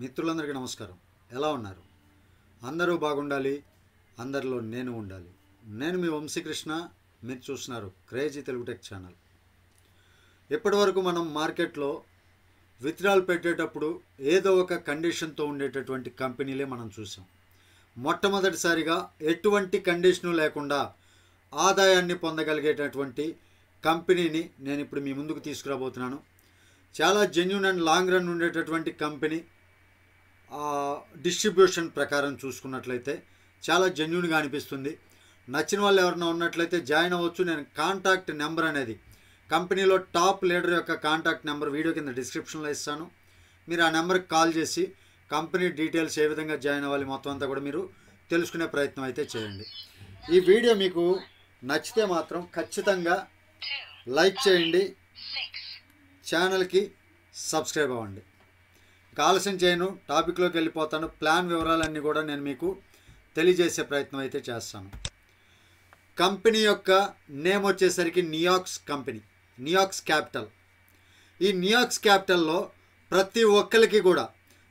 మిత్రులందరికీ నమస్కారం. ఎలా ఉన్నారు? అందరూ బాగుండాలి, అందరిలో నేను ఉండాలి. నేను మీ వంశీకృష్ణ. మీరు చూస్తున్నారు క్రేజీ తెలుగు టెక్ ఛానల్. ఇప్పటివరకు మనం మార్కెట్లో విత్డ్రాల్ పెట్టేటప్పుడు ఏదో ఒక కండిషన్తో ఉండేటటువంటి కంపెనీలే మనం చూసాం. మొట్టమొదటిసారిగా ఎటువంటి కండిషను లేకుండా ఆదాయాన్ని పొందగలిగేటటువంటి కంపెనీని నేను ఇప్పుడు మీ ముందుకు తీసుకురాబోతున్నాను. చాలా జెన్యూన్ అండ్ లాంగ్ రన్ ఉండేటటువంటి కంపెనీ. డిస్ట్రిబ్యూషన్ ప్రకారం చూసుకున్నట్లయితే చాలా జెన్యూన్గా అనిపిస్తుంది. నచ్చిన వాళ్ళు ఎవరైనా ఉన్నట్లయితే జాయిన్ అవ్వచ్చు. నేను కాంటాక్ట్ నెంబర్ అనేది కంపెనీలో టాప్ లీడర్ యొక్క కాంటాక్ట్ నెంబర్ వీడియో కింద డిస్క్రిప్షన్లో ఇస్తాను. మీరు ఆ నెంబర్కి కాల్ చేసి కంపెనీ డీటెయిల్స్ ఏ విధంగా జాయిన్ అవ్వాలి మొత్తం అంతా కూడా మీరు తెలుసుకునే ప్రయత్నం అయితే చేయండి. ఈ వీడియో మీకు నచ్చితే మాత్రం ఖచ్చితంగా లైక్ చేయండి, ఛానల్కి సబ్స్క్రైబ్ అవ్వండి. ఆలస్యం చేయను, టాపిక్లోకి వెళ్ళిపోతాను. ప్లాన్ వివరాలన్నీ కూడా నేను మీకు తెలియజేసే ప్రయత్నం అయితే చేస్తాను. కంపెనీ యొక్క నేమ్ వచ్చేసరికి నియాక్స్ కంపెనీ, నియాక్స్ క్యాపిటల్. ఈ నియాక్స్ క్యాపిటల్లో ప్రతి ఒక్కరికి కూడా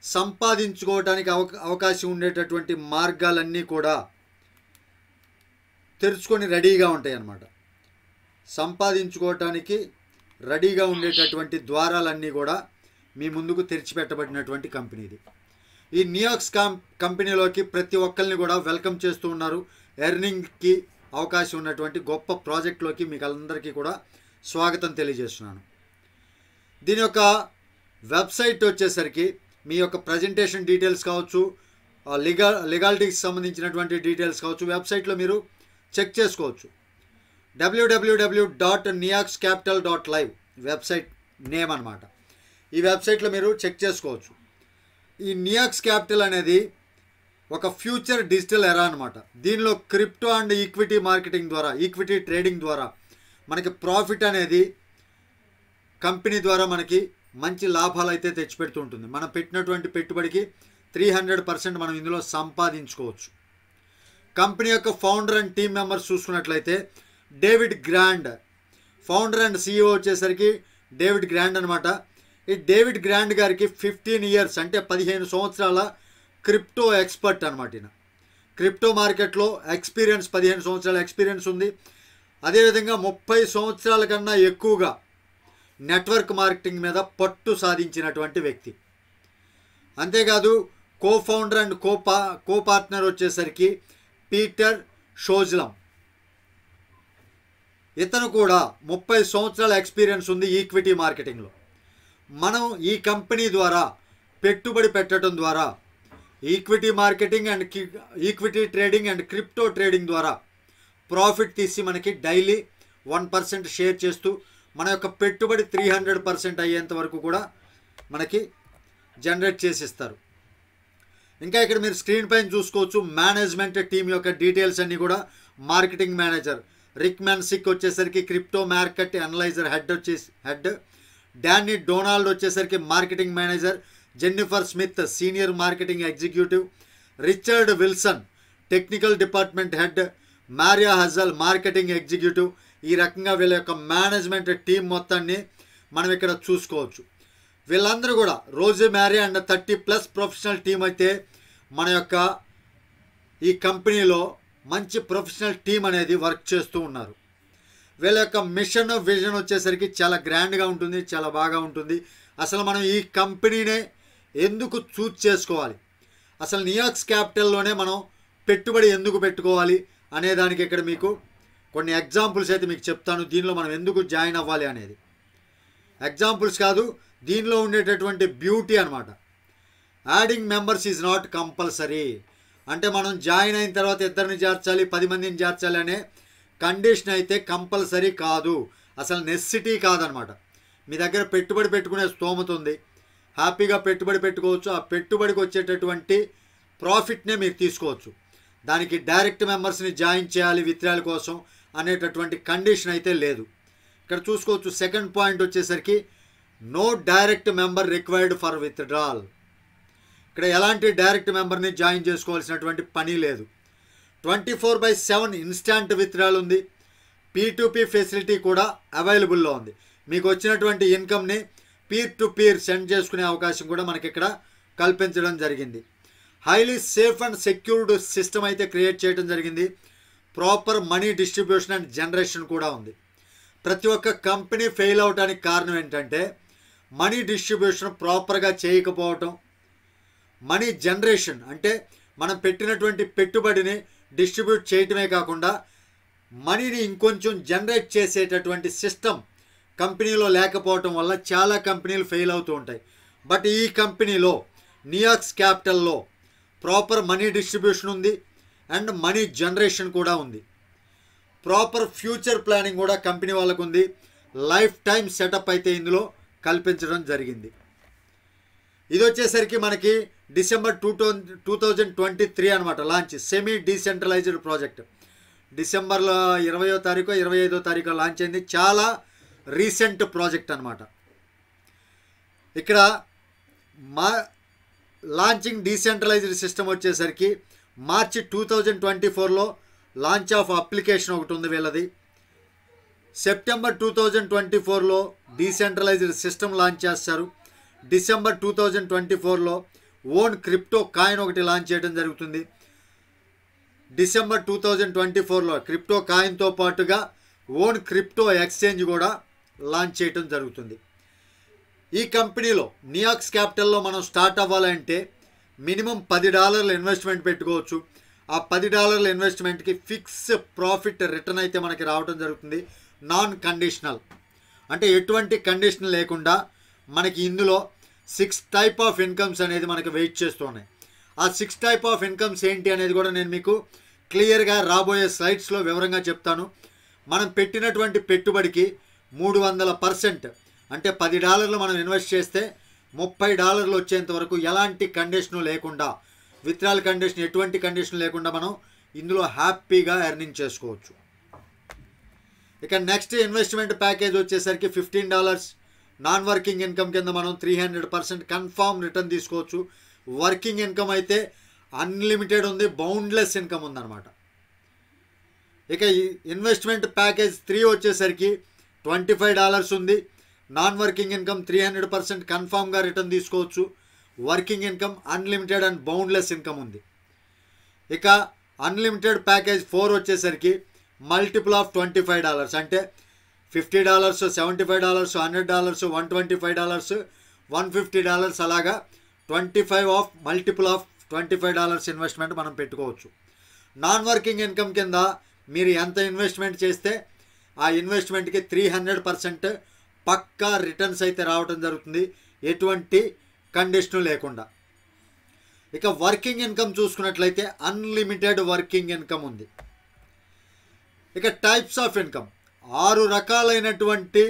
సంపాదించుకోవడానికి అవకాశం ఉండేటటువంటి మార్గాలన్నీ కూడా తెరుచుకొని రెడీగా ఉంటాయి అన్నమాట. సంపాదించుకోవటానికి రెడీగా ఉండేటటువంటి ద్వారాలన్నీ కూడా మీ ముందుకు తెరిచిపెట్టబడినటువంటి కంపెనీ ఇది. ఈ నియాక్స్ కంపెనీలోకి ప్రతి ఒక్కరిని కూడా వెల్కమ్ చేస్తూ ఉన్నారు. ఎర్నింగ్కి అవకాశం ఉన్నటువంటి గొప్ప ప్రాజెక్ట్లోకి మీకు అందరికీ కూడా స్వాగతం తెలియజేస్తున్నాను. దీని యొక్క వెబ్సైట్ వచ్చేసరికి మీ యొక్క ప్రజెంటేషన్ డీటెయిల్స్ కావచ్చు, లీగాలిటీకి సంబంధించినటువంటి డీటెయిల్స్ కావచ్చు, వెబ్సైట్లో మీరు చెక్ చేసుకోవచ్చు. www.niaxcapital.live వెబ్సైట్ నేమ్ అన్నమాట. ఈ వెబ్సైట్లో మీరు చెక్ చేసుకోవచ్చు. ఈ నియాక్స్ క్యాపిటల్ అనేది ఒక ఫ్యూచర్ డిజిటల్ ఎరా అనమాట. దీనిలో క్రిప్టో అండ్ ఈక్విటీ మార్కెటింగ్ ద్వారా, ఈక్విటీ ట్రేడింగ్ ద్వారా మనకి ప్రాఫిట్ అనేది కంపెనీ ద్వారా మనకి మంచి లాభాలు అయితే తెచ్చిపెడుతూ ఉంటుంది. మనం పెట్టినటువంటి పెట్టుబడికి 300% మనం ఇందులో సంపాదించుకోవచ్చు. కంపెనీ యొక్క ఫౌండర్ అండ్ టీమ్ మెంబర్స్ చూసుకున్నట్లయితే David grand, founder and CEO వచ్చేసరికి డేవిడ్ గ్రాండ్ అనమాట. ఈ డేవిడ్ గ్రాండ్ గారికి 15 years అంటే 15 సంవత్సరాల క్రిప్టో ఎక్స్పర్ట్ అనమాట. ఈయన క్రిప్టో మార్కెట్లో ఎక్స్పీరియన్స్, 15 సంవత్సరాల ఎక్స్పీరియన్స్ ఉంది. అదేవిధంగా 30 సంవత్సరాల కన్నా ఎక్కువగా నెట్వర్క్ మార్కెటింగ్ మీద పట్టు సాధించినటువంటి వ్యక్తి. అంతేకాదు co founder and co partner వచ్చేసరికి పీటర్ షోజ్లం. ఇతను కూడా 30 సంవత్సరాల ఎక్స్పీరియన్స్ ఉంది ఈక్విటీ మార్కెటింగ్లో. మనం ఈ కంపెనీ ద్వారా పెట్టుబడి పెట్టడం ద్వారా equity marketing and equity trading and crypto trading ద్వారా ప్రాఫిట్ తీసి మనకి డైలీ 1% షేర్ చేస్తూ మన యొక్క పెట్టుబడి 300% అయ్యేంత వరకు కూడా మనకి జనరేట్ చేసిస్తారు. ఇంకా ఇక్కడ మీరు స్క్రీన్ పైన చూసుకోవచ్చు మేనేజ్మెంట్ టీం యొక్క డీటెయిల్స్ అన్నీ కూడా. మార్కెటింగ్ మేనేజర్ రిక్ మ్యాన్సిక్ వచ్చేసరికి crypto market analyser head. Danny Donald వచ్చేసరికి marketing manager. Jennifer Smith senior marketing executive. Richard Wilson technical department head. Maria Hazel marketing executive. ఈ రకంగా వీళ్ళ యొక్క మేనేజ్మెంట్ టీం మొత్తాన్ని మనం ఇక్కడ చూసుకోవచ్చు. వీళ్ళందరూ కూడా రోజు మ్యారీ అండ్ 30+ ప్రొఫెషనల్ టీం అయితే మన యొక్క ఈ కంపెనీలో మంచి ప్రొఫెషనల్ టీం అనేది వర్క్ చేస్తూ ఉన్నారు. వీళ్ళ యొక్క మిషన్ విజన్ వచ్చేసరికి చాలా గ్రాండ్గా ఉంటుంది, చాలా బాగా ఉంటుంది. అసలు మనం ఈ కంపెనీనే ఎందుకు చూజ్ చేసుకోవాలి, అసలు నియాక్స్ క్యాపిటల్లోనే మనం పెట్టుబడి ఎందుకు పెట్టుకోవాలి అనే దానికి ఇక్కడ మీకు కొన్ని ఎగ్జాంపుల్స్ అయితే మీకు చెప్తాను. దీనిలో మనం ఎందుకు జాయిన్ అవ్వాలి అనేది ఎగ్జాంపుల్స్ కాదు, దీనిలో ఉండేటటువంటి బ్యూటీ అనమాట. Adding members is not compulsory. అంటే మనం జాయిన్ అయిన తర్వాత 2 చేర్చాలి, 10 మందిని చేర్చాలి అనే కండిషన్ అయితే కంపల్సరీ కాదు, అసలు నెసెసిటీ కాదనమాట. మీ దగ్గర పెట్టుబడి పెట్టుకునే స్తోమత ఉంది, హ్యాపీగా పెట్టుబడి పెట్టుకోవచ్చు. ఆ పెట్టుబడికి వచ్చేటటువంటి ప్రాఫిట్నే మీరు తీసుకోవచ్చు. దానికి డైరెక్ట్ మెంబర్స్ని జాయిన్ చేయాలి విత్డ్రాల్ కోసం అనేటటువంటి కండిషన్ అయితే లేదు. ఇక్కడ చూసుకోవచ్చు. సెకండ్ పాయింట్ వచ్చేసరికి no direct member required for withdrawal. ఇక్కడ ఎలాంటి డైరెక్ట్ మెంబర్ని జాయిన్ చేసుకోవాల్సినటువంటి పని లేదు. 24/7 ఇన్స్టాంట్ విత్డ్రాల్ ఉంది. P2P ఫెసిలిటీ కూడా అవైలబుల్లో ఉంది. మీకు వచ్చినటువంటి ఇన్కమ్ని పీర్ టు పీర్ సెండ్ చేసుకునే అవకాశం కూడా మనకి ఇక్కడ కల్పించడం జరిగింది. Highly safe and secured system అయితే క్రియేట్ చేయడం జరిగింది. Proper money distribution and generation కూడా ఉంది. ప్రతి ఒక్క కంపెనీ ఫెయిల్ అవడానికి కారణం ఏంటంటే మనీ డిస్ట్రిబ్యూషన్ ప్రాపర్గా చేయకపోవటం, మనీ జనరేషన్ అంటే మనం పెట్టినటువంటి పెట్టుబడిని డిస్ట్రిబ్యూట్ చేయటమే కాకుండా మనీని ఇంకొంచెం జనరేట్ చేసేటటువంటి సిస్టమ్ కంపెనీలో లేకపోవటం వల్ల చాలా కంపెనీలు ఫెయిల్ అవుతూ ఉంటాయి. బట్ ఈ కంపెనీలో నియాక్స్ క్యాపిటల్లో ప్రాపర్ మనీ డిస్ట్రిబ్యూషన్ ఉంది అండ్ మనీ జనరేషన్ కూడా ఉంది. ప్రాపర్ ఫ్యూచర్ ప్లానింగ్ కూడా కంపెనీ వాళ్ళకు ఉంది. లైఫ్ టైం సెటప్ అయితే ఇందులో కల్పించడం జరిగింది. ఇది వచ్చేసరికి మనకి డిసెంబర్ 2023 అనమాట లాంచ్. సెమీ డీసెంట్రలైజ్డ్ ప్రాజెక్ట్ డిసెంబర్లో 20వ తారీఖు 25వ తారీఖు లాంచ్ అయింది. చాలా రీసెంట్ ప్రాజెక్ట్ అనమాట. ఇక్కడ మా లాంచింగ్ డీసెంట్రలైజ్డ్ సిస్టమ్ వచ్చేసరికి మార్చి 2024లో లాంచ్ ఆఫ్ అప్లికేషన్ ఒకటి ఉంది వీళ్ళది. సెప్టెంబర్ 2024లో డీసెంట్రలైజ్డ్ సిస్టమ్ లాంచ్ చేస్తారు. డిసెంబర్ 2024లో ఓన్ క్రిప్టో కాయిన్ ఒకటి లాంచ్ చేయడం జరుగుతుంది. డిసెంబర్ 2024లో క్రిప్టో కాయిన్తో పాటుగా ఓన్ క్రిప్టో ఎక్స్చేంజ్ కూడా లాంచ్ చేయడం జరుగుతుంది. ఈ కంపెనీలో నియాక్స్ క్యాపిటల్లో మనం స్టార్ట్ అవ్వాలంటే మినిమం $10 ఇన్వెస్ట్మెంట్ పెట్టుకోవచ్చు. ఆ $10 ఇన్వెస్ట్మెంట్కి ఫిక్స్ ప్రాఫిట్ రిటర్న్ అయితే మనకి రావడం జరుగుతుంది. నాన్ కండిషనల్ అంటే ఎటువంటి కండిషన్ లేకుండా మనకి ఇందులో 6 టైప్ ఆఫ్ ఇన్కమ్స్ అనేది మనకి వెయిట్ చేస్తూ ఉన్నాయి. ఆ 6 టైప్ ఆఫ్ ఇన్కమ్స్ ఏంటి అనేది కూడా నేను మీకు క్లియర్గా రాబోయే స్లైడ్స్లో వివరంగా చెప్తాను. మనం పెట్టినటువంటి పెట్టుబడికి 300% అంటే $10 మనం ఇన్వెస్ట్ చేస్తే $30 వచ్చేంత వరకు ఎలాంటి కండిషను లేకుండా, విత్డ్రాల్ కండిషన్ ఎటువంటి కండిషన్ లేకుండా మనం ఇందులో హ్యాపీగా ఎర్నింగ్ చేసుకోవచ్చు. ఇక నెక్స్ట్ ఇన్వెస్ట్మెంట్ ప్యాకేజ్ వచ్చేసరికి $15 నాన్ వర్కింగ్ ఇన్కమ్ కింద మనం 300% కన్ఫామ్ రిటర్న్ తీసుకోవచ్చు. వర్కింగ్ ఇన్కమ్ అయితే అన్లిమిటెడ్ ఉంది, బౌండ్లెస్ ఇన్కమ్ ఉందన్నమాట. ఇక ఈ ఇన్వెస్ట్మెంట్ ప్యాకేజ్ 3 వచ్చేసరికి $25 ఉంది. నాన్ వర్కింగ్ ఇన్కమ్ 300% కన్ఫామ్గా రిటర్న్ తీసుకోవచ్చు. Working income unlimited and boundless income ఉంది. ఇక అన్లిమిటెడ్ ప్యాకేజ్ 4 వచ్చేసరికి మల్టిపుల్ ఆఫ్ $25 అంటే $50, $75, $100, $125, $150 అలాగా 25 ఆఫ్ మల్టిపుల్ ఆఫ్ $25 ఇన్వెస్ట్మెంట్ మనం పెట్టుకోవచ్చు. నాన్ వర్కింగ్ ఇన్కమ్ కింద మీరు ఎంత ఇన్వెస్ట్మెంట్ చేస్తే ఆ ఇన్వెస్ట్మెంట్కి 300% పక్కా రిటర్న్స్ అయితే రావడం జరుగుతుంది, ఎటువంటి కండిషను లేకుండా. ఇక వర్కింగ్ ఇన్కమ్ చూసుకున్నట్లయితే అన్లిమిటెడ్ వర్కింగ్ ఇన్కమ్ ఉంది. ఇక టైప్స్ ఆఫ్ ఇన్కమ్ 6 రకాలైనటువంటి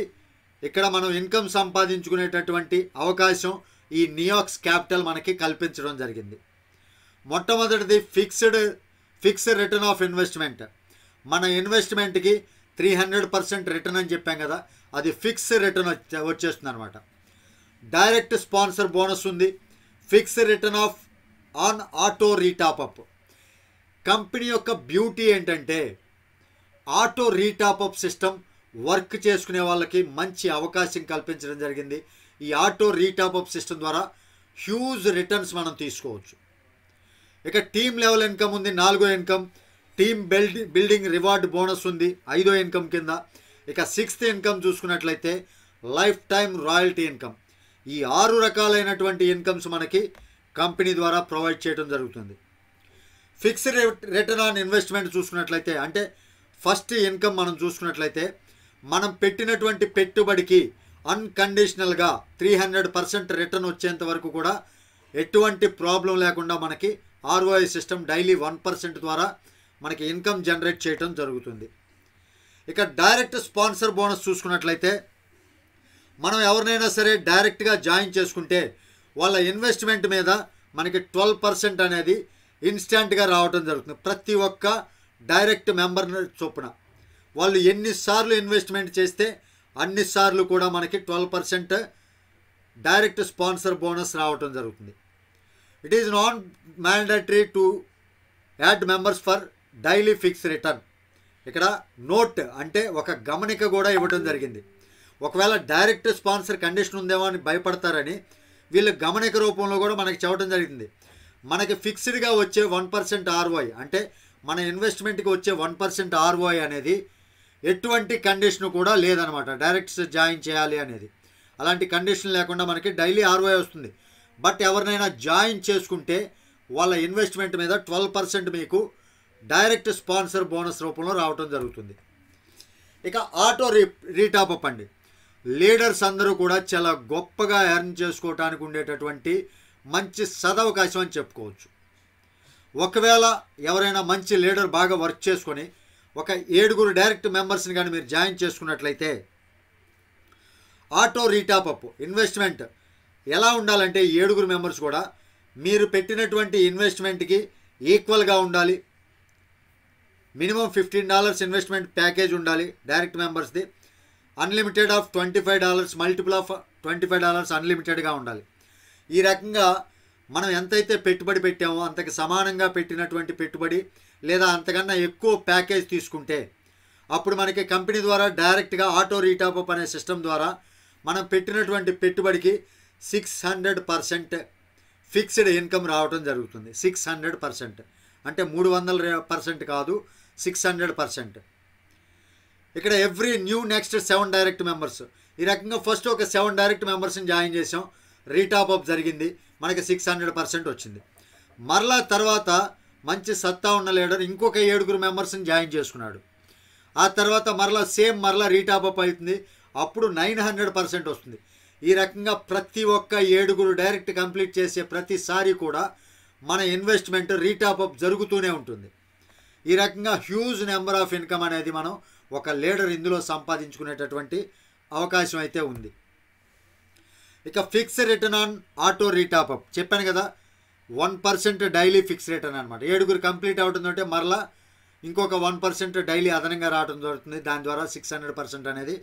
ఇక్కడ మనం ఇన్కమ్ సంపాదించుకునేటటువంటి అవకాశం ఈ నియాక్స్ క్యాపిటల్ మనకి కల్పించడం జరిగింది. మొట్టమొదటిది ఫిక్స్డ్ రిటర్న్ ఆఫ్ ఇన్వెస్ట్మెంట్. మన ఇన్వెస్ట్మెంట్కి 300% రిటర్న్ అని చెప్పాం కదా, అది ఫిక్స్డ్ రిటర్న్ వచ్చేస్తుంది అనమాట. డైరెక్ట్ స్పాన్సర్ బోనస్ ఉంది. Fixed return of on auto retopup. Company యొక్క బ్యూటీ ఏంటంటే ఆటో రీటాపప్ సిస్టమ్ వర్క్ చేసుకునే వాళ్ళకి మంచి అవకాశం కల్పించడం జరిగింది. ఈ ఆటో రీటాపప్ సిస్టమ్ ద్వారా హ్యూజ్ రిటర్న్స్ మనం తీసుకోవచ్చు. ఇక టీమ్ లెవెల్ ఇన్కమ్ ఉంది, 4వ income. Team building reward bonus ఉంది 5వ ఇన్కమ్ కింద. ఇక 6th ఇన్కమ్ చూసుకున్నట్లయితే లైఫ్ టైం రాయల్టీ ఇన్కమ్. ఈ 6 రకాలైనటువంటి ఇన్కమ్స్ మనకి కంపెనీ ద్వారా ప్రొవైడ్ చేయడం జరుగుతుంది. ఫిక్స్డ్ రిటర్న్ ఆన్ ఇన్వెస్ట్మెంట్ చూసుకున్నట్లయితే అంటే ఫస్ట్ ఇన్కమ్ మనం చూసుకున్నట్లయితే మనం పెట్టినటువంటి పెట్టుబడికి అన్కండిషనల్గా 300% రిటర్న్ వచ్చేంత వరకు కూడా ఎటువంటి ప్రాబ్లం లేకుండా మనకి ROI సిస్టమ్ డైలీ 1% ద్వారా మనకి ఇన్కమ్ జనరేట్ చేయడం జరుగుతుంది. ఇక డైరెక్ట్ స్పాన్సర్ బోనస్ చూసుకున్నట్లయితే మనం ఎవరినైనా సరే డైరెక్ట్గా జాయిన్ చేసుకుంటే వాళ్ళ ఇన్వెస్ట్మెంట్ మీద మనకి 12% అనేది ఇన్స్టెంట్గా రావడం జరుగుతుంది. ప్రతి ఒక్క డైరెక్ట్ మెంబర్ చొప్పున వాళ్ళు ఎన్నిసార్లు ఇన్వెస్ట్మెంట్ చేస్తే అన్నిసార్లు కూడా మనకి 12% డైరెక్ట్ స్పాన్సర్ బోనస్ రావడం జరుగుతుంది. It is non mandatory to add members for daily fix return. ఇక్కడ నోట్ అంటే ఒక గమనిక కూడా ఇవ్వడం జరిగింది. ఒకవేళ డైరెక్ట్ స్పాన్సర్ కండిషన్ ఉందేమో అని భయపడతారని వీళ్ళు గమనిక రూపంలో కూడా మనకి చెప్పడం జరిగింది. మనకి ఫిక్స్డ్గా వచ్చే 1% ROI అంటే మన ఇన్వెస్ట్మెంట్కి వచ్చే 1% ROI అనేది ఎటువంటి కండిషన్ కూడా లేదనమాట. డైరెక్ట్ జాయిన్ చేయాలి అనేది అలాంటి కండిషన్ లేకుండా మనకి డైలీ ROI వస్తుంది. బట్ ఎవరినైనా జాయిన్ చేసుకుంటే వాళ్ళ ఇన్వెస్ట్మెంట్ మీద 12% మీకు డైరెక్ట్ స్పాన్సర్ బోనస్ రూపంలో రావటం జరుగుతుంది. ఇక ఆటో రీటాపప్ అండి. లీడర్స్ అందరూ కూడా చాలా గొప్పగా ఎర్న్ చేసుకోవడానికి ఉండేటటువంటి మంచి సదవకాశం అని చెప్పుకోవచ్చు. ఒకవేళ ఎవరైనా మంచి లీడర్ బాగా వర్క్ చేసుకొని ఒక 7 డైరెక్ట్ మెంబర్స్ని కానీ మీరు జాయిన్ చేసుకున్నట్లయితే ఆటో రీటాపప్ ఇన్వెస్ట్మెంట్ ఎలా ఉండాలంటే 7 మెంబర్స్ కూడా మీరు పెట్టినటువంటి ఇన్వెస్ట్మెంట్కి ఈక్వల్గా ఉండాలి. మినిమం $15 ఇన్వెస్ట్మెంట్ ప్యాకేజ్ ఉండాలి డైరెక్ట్ మెంబర్స్ది. అన్లిమిటెడ్ ఆఫ్ $25 మల్టిపుల్ ఆఫ్ $25 అన్లిమిటెడ్గా ఉండాలి. ఈ రకంగా మనం ఎంతైతే పెట్టుబడి పెట్టామో అంతకు సమానంగా పెట్టినటువంటి పెట్టుబడి లేదా అంతకన్నా ఎక్కువ ప్యాకేజ్ తీసుకుంటే అప్పుడు మనకి కంపెనీ ద్వారా డైరెక్ట్గా ఆటో రీటాపప్ అనే సిస్టమ్ ద్వారా మనం పెట్టినటువంటి పెట్టుబడికి 600% ఫిక్స్డ్ ఇన్కమ్ రావడం జరుగుతుంది. 600% అంటే 300% కాదు, 600%. ఇక్కడ every new next 7 direct members. ఈ రకంగా ఫస్ట్ ఒక 7 డైరెక్ట్ మెంబర్స్ని జాయిన్ చేసాం, రీటాపప్ జరిగింది, మనకి 600% వచ్చింది. మరలా తర్వాత మంచి సత్తా ఉన్న లీడర్ ఇంకొక 7 మెంబర్స్ని జాయిన్ చేసుకున్నాడు. ఆ తర్వాత మరలా రీటాపప్ అవుతుంది, అప్పుడు 900% వస్తుంది. ఈ రకంగా ప్రతి ఒక్క 7 డైరెక్ట్ కంప్లీట్ చేసే ప్రతిసారి కూడా మన ఇన్వెస్ట్మెంట్ రీటాపప్ జరుగుతూనే ఉంటుంది. ఈ రకంగా హ్యూజ్ నెంబర్ ఆఫ్ ఇన్కమ్ అనేది మనం ఒక లీడర్ ఇందులో సంపాదించుకునేటటువంటి అవకాశం అయితే ఉంది. ఇక ఫిక్స్ రిటర్న్ ఆన్ ఆటో రీటాపప్ చెప్పాను కదా, 1% డైలీ ఫిక్స్ రిటర్న్ అనమాట. 7 కంప్లీట్ అవుతుందంటే మరలా ఇంకొక 1% డైలీ అదనంగా రావడం జరుగుతుంది. దాని ద్వారా 600% అనేది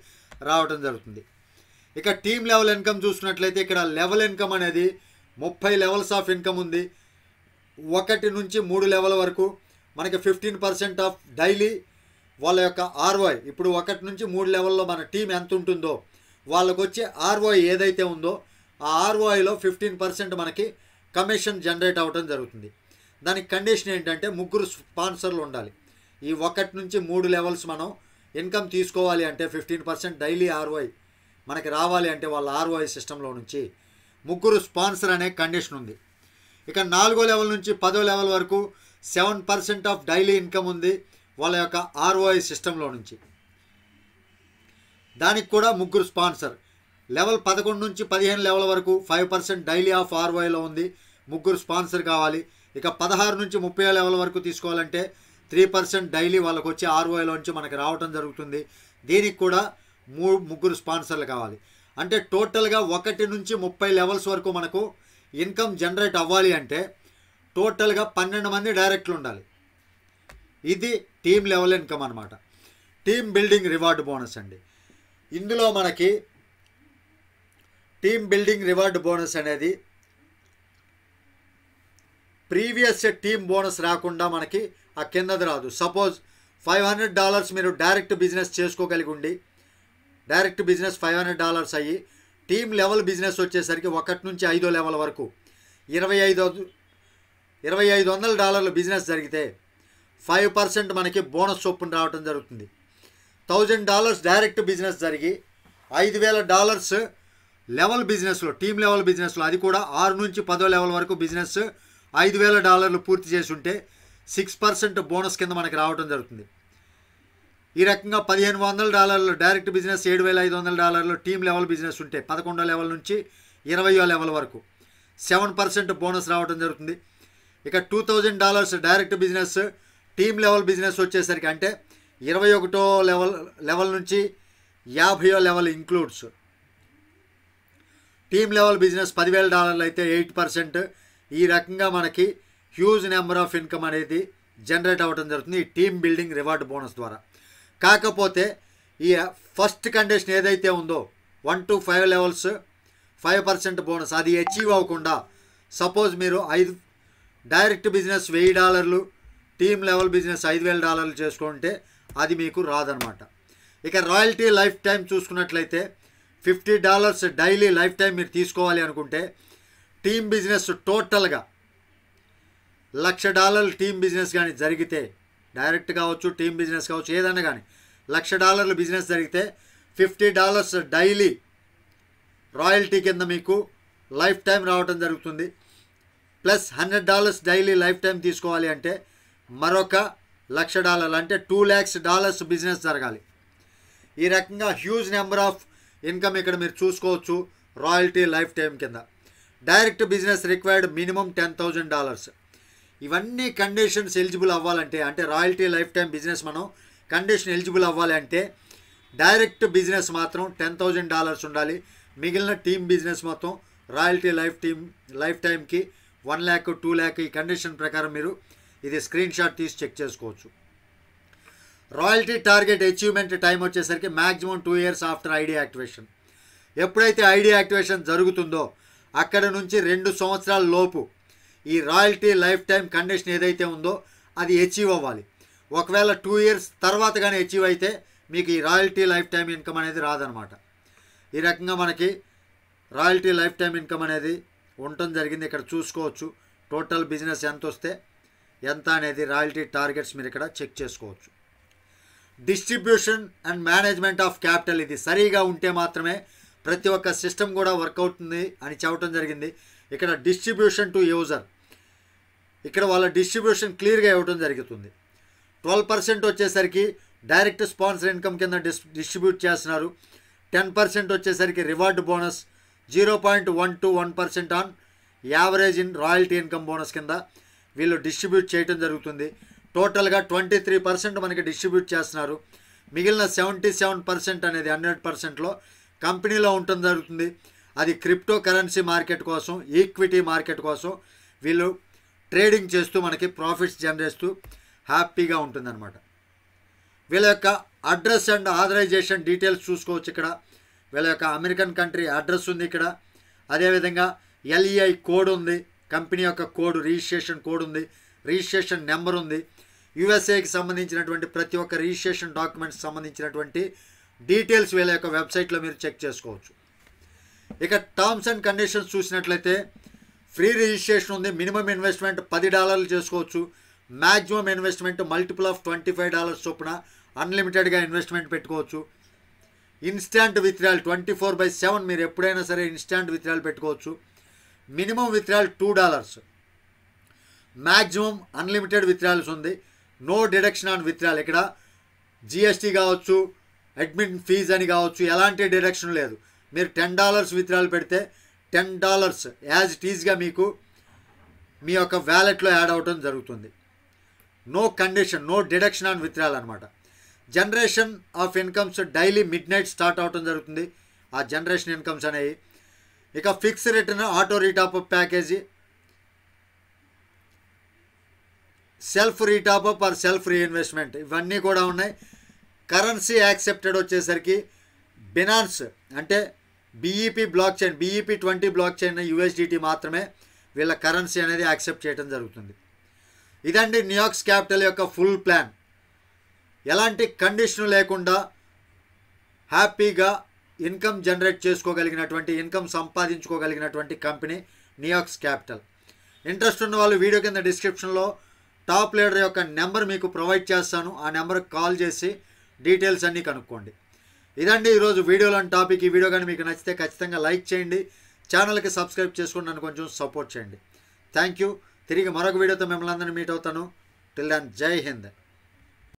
రావడం జరుగుతుంది. ఇక టీమ్ లెవెల్ ఇన్కమ్ చూసుకున్నట్లయితే ఇక్కడ లెవెల్ ఇన్కమ్ అనేది 30 లెవెల్స్ ఆఫ్ ఇన్కమ్ ఉంది. 1 నుంచి 3 లెవెల్ వరకు మనకి 15% ఆఫ్ డైలీ వాళ్ళ యొక్క ROI. ఇప్పుడు 1 నుంచి 3 లెవెల్లో మన టీం ఎంత ఉంటుందో వాళ్ళకు వచ్చే ROI ఏదైతే ఉందో ఆ ROIలో 15% మనకి కమిషన్ జనరేట్ అవ్వడం జరుగుతుంది. దానికి కండిషన్ ఏంటంటే 3 స్పాన్సర్లు ఉండాలి. ఈ 1 నుంచి 3 లెవెల్స్ మనం ఇన్కమ్ తీసుకోవాలి అంటే 15% డైలీ ROI మనకి రావాలి అంటే వాళ్ళ ROI సిస్టంలో నుంచి 3 స్పాన్సర్ అనే కండిషన్ ఉంది. ఇక 4వ లెవెల్ నుంచి 10వ లెవెల్ వరకు 7% ఆఫ్ డైలీ ఇన్కమ్ ఉంది వాళ్ళ యొక్క ROI సిస్టంలో నుంచి. దానికి కూడా 3 స్పాన్సర్. లెవెల్ 11 నుంచి 15 లెవెల్ వరకు 5% డైలీ ఆఫ్ ROIలో ఉంది, 3 స్పాన్సర్ కావాలి. ఇక 16 నుంచి 30 లెవెల్ వరకు తీసుకోవాలంటే 3% డైలీ వాళ్ళకు వచ్చే ROIలోంచి మనకి రావడం జరుగుతుంది. దీనికి కూడా 3 స్పాన్సర్లు కావాలి. అంటే టోటల్గా 1 నుంచి 30 లెవెల్స్ వరకు మనకు ఇన్కమ్ జనరేట్ అవ్వాలి అంటే టోటల్గా 12 మంది డైరెక్ట్లు ఉండాలి. ఇది టీమ్ లెవెల్ ఇన్కమ్ అనమాట. టీమ్ బిల్డింగ్ రివార్డ్ బోనస్ అండి. ఇందులో మనకి టీమ్ బిల్డింగ్ రివార్డ్ బోనస్ అనేది ప్రీవియస్ టీమ్ బోనస్ రాకుండా మనకి ఆ కిందది రాదు. సపోజ్ $500 మీరు డైరెక్ట్ బిజినెస్ చేసుకోగలిగి ఉండి డైరెక్ట్ బిజినెస్ $500 అయ్యి టీమ్ లెవెల్ బిజినెస్ వచ్చేసరికి 1 నుంచి 5వ లెవెల్ వరకు $2,500 బిజినెస్ జరిగితే 5% మనకి బోనస్ చొప్పున రావడం జరుగుతుంది. $1,000 డైరెక్ట్ బిజినెస్ జరిగి $5,000 లెవెల్ బిజినెస్లో టీమ్ లెవెల్ బిజినెస్లో అది కూడా 6 నుంచి 10వ లెవెల్ వరకు బిజినెస్ $5,000 పూర్తి చేసి ఉంటే 6% బోనస్ కింద మనకి రావడం జరుగుతుంది. ఈ రకంగా $1,500 direct business, $7,500 team level business ఉంటే 11వ లెవెల్ నుంచి 20వ లెవెల్ వరకు 7% బోనస్ రావడం జరుగుతుంది. ఇక $2,000 direct business, team level business వచ్చేసరికి అంటే 21వ లెవెల్ నుంచి 50వ level includes. Team level business $10,000 అయితే 8%. ఈ రకంగా మనకి హ్యూజ్ నెంబర్ ఆఫ్ ఇన్కమ్ అనేది జనరేట్ అవ్వడం జరుగుతుంది ఈ టీమ్ బిల్డింగ్ రివార్డ్ బోనస్ ద్వారా. కాకపోతే ఈ ఫస్ట్ కండిషన్ ఏదైతే ఉందో 1 to 5 లెవెల్స్ 5% బోనస్ అది అచీవ్ అవ్వకుండా సపోజ్ మీరు direct business $1,000, team level business $5,000 చేసుకుంటే అది మీకు రాదనమాట. ఇక రాయల్టీ లైఫ్ టైం చూసుకున్నట్లయితే $50 డైలీ లైఫ్ టైం మీరు తీసుకోవాలి అనుకుంటే టీమ్ బిజినెస్ టోటల్గా $1,00,000 టీమ్ బిజినెస్ కానీ జరిగితే, డైరెక్ట్ కావచ్చు, టీమ్ బిజినెస్ కావచ్చు, ఏదన్నా కానీ $1,00,000 బిజినెస్ జరిగితే $50 డైలీ రాయల్టీ కింద మీకు లైఫ్ టైం రావటం జరుగుతుంది. ప్లస్ $100 డైలీ లైఫ్ టైం తీసుకోవాలి అంటే మరొక $1,00,000 అంటే $2,00,000 బిజినెస్ జరగాలి. ఈ రకంగా హ్యూజ్ నెంబర్ ఆఫ్ ఇన్కమ్ ఇక్కడ మీరు చూసుకోవచ్చు రాయల్టీ లైఫ్ టైం కింద. Direct business required minimum $10,000. ఇవన్నీ కండిషన్స్ ఎలిజిబుల్ అవ్వాలంటే, అంటే రాయల్టీ లైఫ్ టైం బిజినెస్ మనం కండిషన్ ఎలిజిబుల్ అవ్వాలి అంటే డైరెక్ట్ బిజినెస్ మాత్రం $10,000 ఉండాలి. మిగిలిన టీమ్ బిజినెస్ మొత్తం రాయల్టీ లైఫ్ టైంకి 1 lakh 2 lakh ఈ కండిషన్ ప్రకారం మీరు ఇది స్క్రీన్ షాట్ తీసి చెక్ చేసుకోవచ్చు. రాయల్టీ టార్గెట్ అచీవ్మెంట్ టైం వచ్చేసరికి maximum 2 years after ID activation. ఎప్పుడైతే ఐడి యాక్టివేషన్ జరుగుతుందో అక్కడ నుంచి 2 సంవత్సరాల లోపు ఈ రాయల్టీ లైఫ్ టైం కండిషన్ ఏదైతే ఉందో అది అచీవ్ అవ్వాలి. ఒకవేళ 2 years తర్వాత కానీ అచీవ్ అయితే మీకు ఈ రాయల్టీ లైఫ్ టైం ఇన్కమ్ అనేది రాదనమాట. ఈ రకంగా మనకి రాయల్టీ లైఫ్ టైం ఇన్కమ్ అనేది ఉండటం జరిగింది. ఇక్కడ చూసుకోవచ్చు టోటల్ బిజినెస్ ఎంత వస్తే ఎంత అనేది రాయల్టీ టార్గెట్స్ మీరు ఇక్కడ చెక్ చేసుకోవచ్చు. Distribution and management of capital ఇది సరిగా ఉంటే మాత్రమే ప్రతి ఒక్క సిస్టమ్ కూడా వర్క్ అవుతుంది అని చెప్పడం జరిగింది. ఇక్కడ డిస్ట్రిబ్యూషన్ టు యూజర్, ఇక్కడ వాళ్ళ డిస్ట్రిబ్యూషన్ క్లియర్గా ఇవ్వడం జరుగుతుంది. 12% వచ్చేసరికి డైరెక్ట్ స్పాన్సర్ ఇన్కమ్ కింద డిస్ట్రిబ్యూట్ చేస్తున్నారు. 10% వచ్చేసరికి reward bonus, 0.1 to 1% on average in royalty income bonus కింద వీళ్ళు డిస్ట్రిబ్యూట్ చేయడం జరుగుతుంది. టోటల్గా 23% మనకి డిస్ట్రిబ్యూట్ చేస్తున్నారు. మిగిలిన 77% అనేది 100%లో కంపెనీలో ఉండటం జరుగుతుంది. అది క్రిప్టో కరెన్సీ మార్కెట్ కోసం, ఈక్విటీ మార్కెట్ కోసం వీళ్ళు ట్రేడింగ్ చేస్తూ మనకి ప్రాఫిట్స్ జనరేట్ చేస్తూ హ్యాపీగా ఉంటుందన్నమాట. వీళ్ళ యొక్క అడ్రస్ అండ్ ఆథరైజేషన్ డీటెయిల్స్ చూసుకోవచ్చు. ఇక్కడ వీళ్ళ యొక్క అమెరికన్ కంట్రీ అడ్రస్ ఉంది. ఇక్కడ అదేవిధంగా LEI కోడ్ ఉంది, కంపెనీ యొక్క కోడ్, రిజిస్ట్రేషన్ కోడ్ ఉంది, రిజిస్ట్రేషన్ నెంబర్ ఉంది. యూఎస్ఏకి సంబంధించినటువంటి ప్రతి ఒక్క రిజిస్ట్రేషన్ డాక్యుమెంట్స్ సంబంధించినటువంటి డీటెయిల్స్ వీళ్ళ యొక్క వెబ్సైట్లో మీరు చెక్ చేసుకోవచ్చు. ఇక టర్మ్స్ అండ్ కండిషన్స్ చూసినట్లయితే ఫ్రీ రిజిస్ట్రేషన్ ఉంది. మినిమం ఇన్వెస్ట్మెంట్ $10 చేసుకోవచ్చు. మ్యాక్సిమం ఇన్వెస్ట్మెంట్ మల్టిపుల్ ఆఫ్ $25 చొప్పున అన్లిమిటెడ్గా ఇన్వెస్ట్మెంట్ పెట్టుకోవచ్చు. ఇన్స్టాంట్ విత్డ్రాయల్ 24/7 మీరు ఎప్పుడైనా సరే ఇన్స్టాంట్ విత్డ్రాయల్ పెట్టుకోవచ్చు. Minimum withdrawal $2. Maximum unlimited withdrawals ఉంది. No deduction on withdrawal. ఇక్కడ GST కావచ్చు, అడ్మిన్ ఫీజ్ అని కావచ్చు, ఎలాంటి డిడక్షన్ లేదు. మీరు $10 విత్డ్రాయల్ పెడితే $10 యాజ్ ఇట్ ఈజ్గా మీకు మీ యొక్క వ్యాలెట్లో యాడ్ అవడం జరుగుతుంది. No condition, no deduction on withdrawal అనమాట. Generation of incomes daily midnight start అవడం జరుగుతుంది ఆ జనరేషన్ ఇన్కమ్స్ అనేవి. ఇక fix return, auto retopup package, self retopup or self reinvestment ఇవన్నీ కూడా ఉన్నాయి. కరెన్సీ యాక్సెప్టెడ్ వచ్చేసరికి బినాన్స్ అంటే BEP blockchain, BEP20 blockchain USDT మాత్రమే వీళ్ళ కరెన్సీ అనేది యాక్సెప్ట్ చేయడం జరుగుతుంది. ఇదండి నియాక్స్ క్యాపిటల్ యొక్క ఫుల్ ప్లాన్. ఎలాంటి కండిషన్ లేకుండా హ్యాపీగా ఇన్కమ్ జనరేట్ చేసుకోగలిగినటువంటి, ఇన్కమ్ సంపాదించుకోగలిగినటువంటి కంపెనీ నియాక్స్ క్యాపిటల్. ఇంట్రెస్ట్ ఉన్న వాళ్ళు వీడియో కింద డిస్క్రిప్షన్లో టాప్ లీడర్ యొక్క నెంబర్ మీకు ప్రొవైడ్ చేస్తాను. ఆ నెంబర్కి కాల్ చేసి డీటెయిల్స్ అన్నీ కనుక్కోండి. ఇదండి ఈరోజు వీడియోలోని టాపిక్. ఈ వీడియో కానీ మీకు నచ్చితే ఖచ్చితంగా లైక్ చేయండి, ఛానల్కి సబ్స్క్రైబ్ చేసుకుని నన్ను కొంచెం సపోర్ట్ చేయండి. Thank you. తిరిగి మరొక వీడియోతో మిమ్మల్ని అందరినీ మీట్ అవుతాను. టిల్ దెన్ జై హింద్.